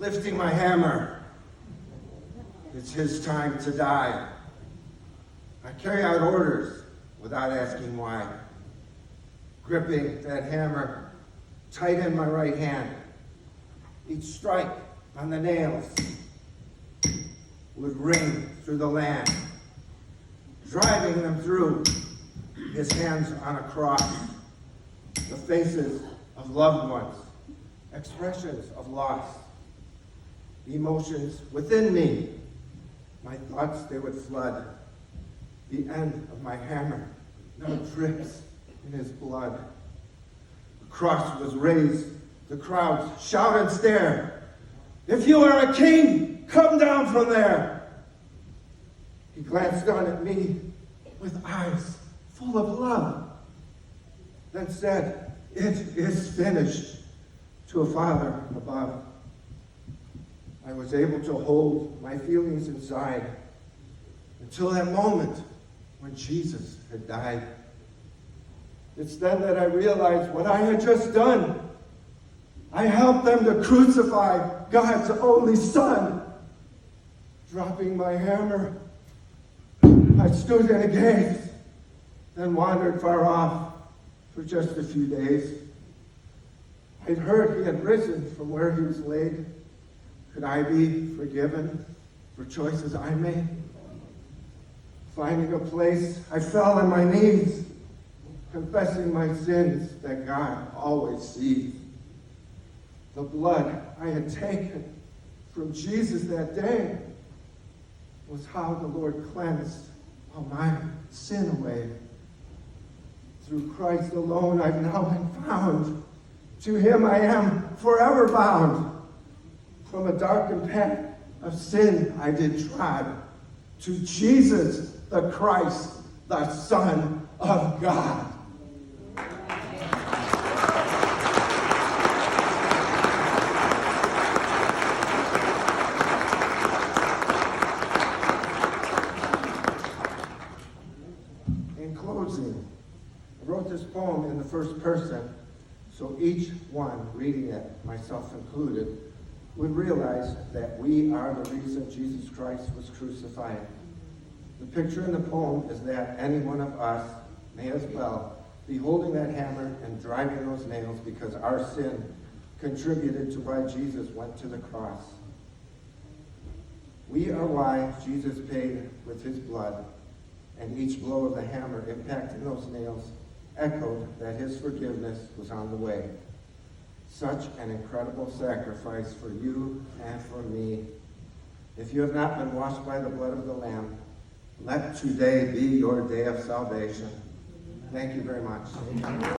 lifting my hammer. It's his time to die. I carry out orders without asking why. Gripping that hammer tight in my right hand. Each strike on the nails would ring through the land, driving them through. His hands on a cross, the faces of loved ones, expressions of loss, emotions within me. My thoughts, they would flood. The end of my hammer now drips in his blood. The cross was raised. The crowds shout and stare. If you are a king, come down from there. He glanced down at me with eyes full of love, then said, "It is finished," to a Father above. I was able to hold my feelings inside until that moment when Jesus had died. It's then that I realized what I had just done. I helped them to crucify God's only Son. Dropping my hammer, I stood in a gaze, then wandered far off for just a few days. I'd heard he had risen from where he was laid. Could I be forgiven for choices I made? Finding a place, I fell on my knees, confessing my sins that God always sees. The blood I had taken from Jesus that day was how the Lord cleansed all my sin away. Through Christ alone I've now been found. To him I am forever bound. From a darkened path of sin I did trod, to Jesus the Christ, the Son of God. In closing, I wrote this poem in the first person, so each one reading it, myself included, would realize that we are the reason Jesus Christ was crucified. The picture in the poem is that any one of us may as well be holding that hammer and driving those nails because our sin contributed to why Jesus went to the cross. We are why Jesus paid with his blood, and each blow of the hammer impacting those nails echoed that his forgiveness was on the way. Such an incredible sacrifice for you and for me. If you have not been washed by the blood of the Lamb, let today be your day of salvation. Thank you very much.